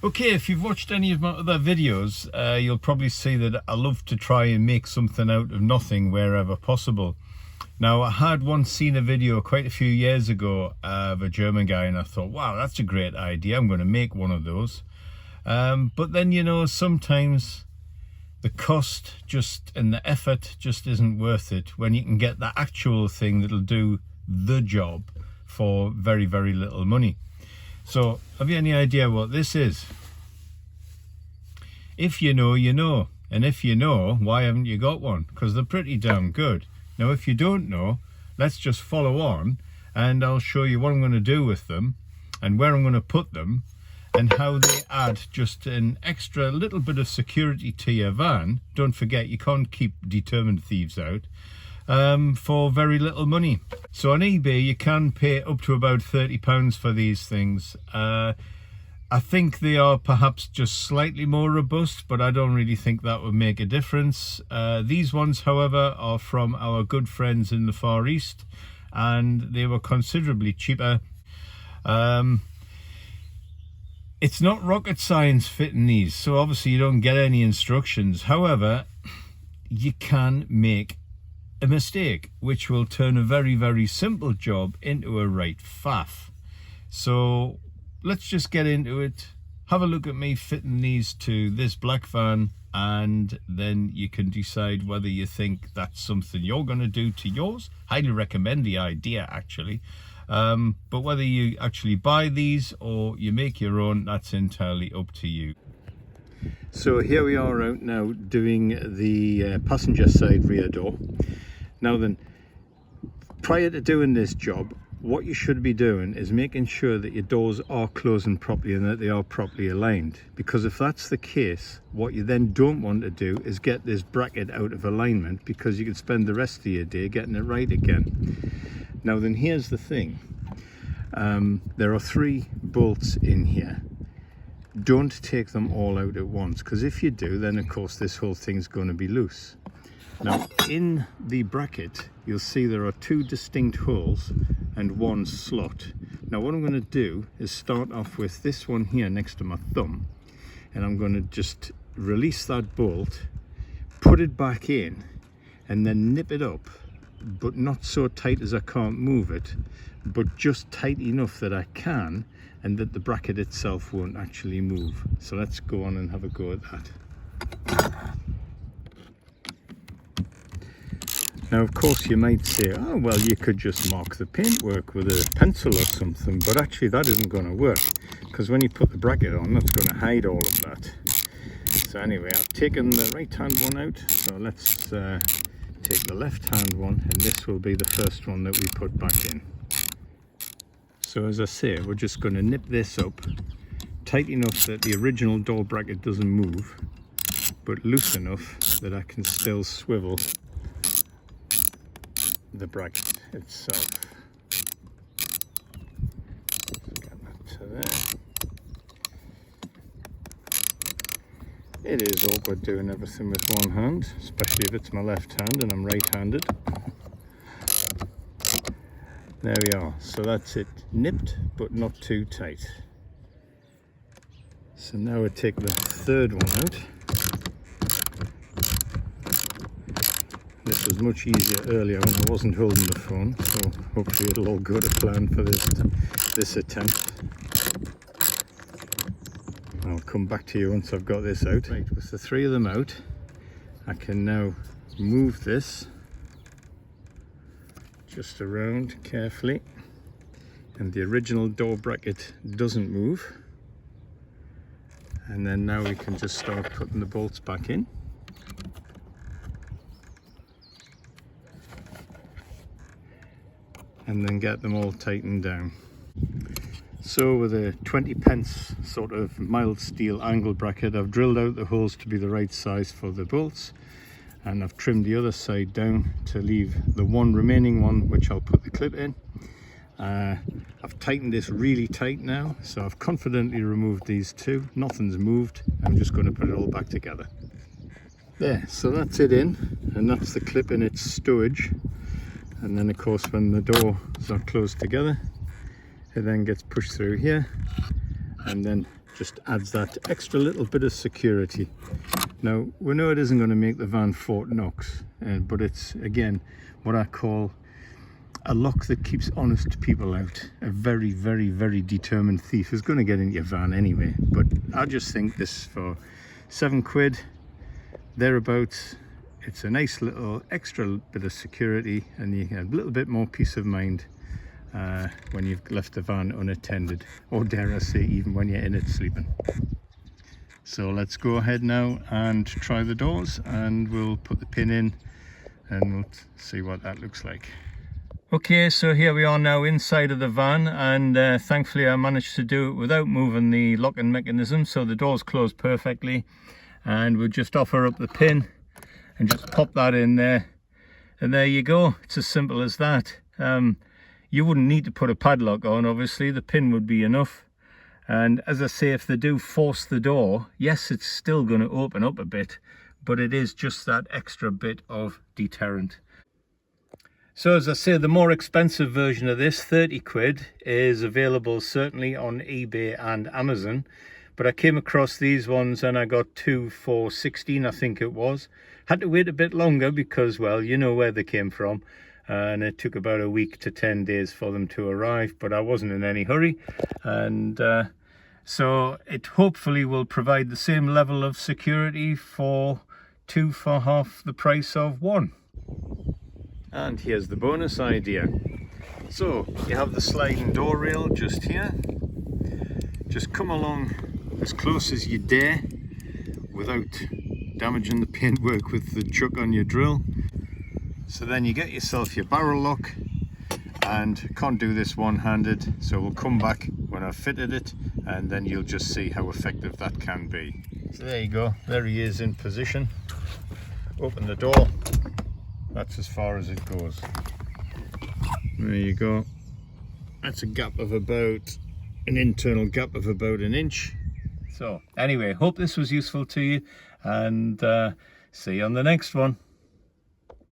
Okay, if you've watched any of my other videos, you'll probably see that I love to try and make something out of nothing wherever possible. Now, I had once seen a video quite a few years ago of a German guy, and I thought, wow, that's a great idea, I'm going to make one of those. But then, you know, sometimes the cost just and the effort just isn't worth it when you can get the actual thing that'll do the job for very, very little money. So, have you any idea what this is? If you know, you know. And if you know, why haven't you got one? Because they're pretty damn good. Now, if you don't know, let's just follow on and I'll show you what I'm going to do with them and where I'm going to put them and how they add just an extra little bit of security to your van. Don't forget, you can't keep determined thieves out. For very little money. So on eBay you can pay up to about £30 for these things. I think they are perhaps just slightly more robust, but I don't really think that would make a difference. These ones, however, are from our good friends in the Far East, and they were considerably cheaper. It's not rocket science fitting these, so obviously you don't get any instructions. However, you can make a mistake which will turn a very, very simple job into a right faff. So let's just get into it. Have a look at me fitting these to this black van, and then you can decide whether you think that's something you're going to do to yours. Highly recommend the idea, actually. But whether you actually buy these or you make your own, that's entirely up to you. So here we are out now doing the passenger side rear door. Now then, prior to doing this job, what you should be doing is making sure that your doors are closing properly and that they are properly aligned. Because if that's the case, what you then don't want to do is get this bracket out of alignment, because you could spend the rest of your day getting it right again. Now then, here's the thing. There are 3 bolts in here. Don't take them all out at once, because if you do, then of course this whole thing's going to be loose. Now, in the bracket, you'll see there are 2 distinct holes and 1 slot. Now, what I'm going to do is start off with this one here next to my thumb, and I'm going to just release that bolt, put it back in, and then nip it up, but not so tight as I can't move it, but just tight enough that I can, and that the bracket itself won't actually move. So let's go on and have a go at that. Now, of course, you might say, oh, well, you could just mark the paintwork with a pencil or something, but actually that isn't going to work, because when you put the bracket on, that's going to hide all of that. So anyway, I've taken the right hand one out, so let's take the left hand one, and this will be the first one that we put back in. So as I say, we're just going to nip this up tight enough that the original door bracket doesn't move, but loose enough that I can still swivel the bracket itself. Get that to there. It is awkward doing everything with one hand, especially if it's my left hand and I'm right-handed. There we are. So that's it, nipped but not too tight. So now we take the third one out. This was much easier earlier when I wasn't holding the phone, so hopefully it'll all go to plan for this attempt. I'll come back to you once I've got this out. Right, with the 3 of them out, I can now move this just around carefully, and the original door bracket doesn't move. And then now we can just start putting the bolts back in. And then get them all tightened down. So with a 20p sort of mild steel angle bracket, I've drilled out the holes to be the right size for the bolts, and I've trimmed the other side down to leave the one remaining one which I'll put the clip in. I've tightened this really tight now, so I've confidently removed these 2. Nothing's moved. I'm just going to put it all back together. There, so that's it in, and that's the clip in its stowage. And then of course when the doors are closed together, it then gets pushed through here, and then just adds that extra little bit of security. Now we know it isn't going to make the van Fort Knox, but it's again what I call a lock that keeps honest people out. A very, very, very determined thief is going to get into your van anyway, but I just think this for £7 thereabouts, it's a nice little extra bit of security, and you get a little bit more peace of mind when you've left the van unattended, or dare I say even when you're in it sleeping. So let's go ahead now and try the doors, and we'll put the pin in and we'll see what that looks like. Okay, so here we are now inside of the van, and thankfully I managed to do it without moving the locking mechanism, so the doors close perfectly. And we'll just offer up the pin and just pop that in there, and there you go. It's as simple as that. You wouldn't need to put a padlock on, obviously, the pin would be enough. And as I say, if they do force the door, yes, it's still going to open up a bit, but it is just that extra bit of deterrent. So as I say, the more expensive version of this, £30, is available certainly on eBay and Amazon. But I came across these ones and I got two for 16, I think it was. Had to wait a bit longer because, well, you know where they came from. And it took about a week to 10 days for them to arrive, but I wasn't in any hurry. And so it hopefully will provide the same level of security for two for half the price of one. And here's the bonus idea. So you have the sliding door rail just here. Just come along as close as you dare without damaging the paintwork with the chuck on your drill. So then you get yourself your barrel lock, and can't do this one-handed, so we'll come back when I've fitted it, and then you'll just see how effective that can be. So there you go, there he is in position. Open the door, that's as far as it goes. There you go, that's a gap of about, an internal gap of about an inch. So anyway, hope this was useful to you, and see you on the next one.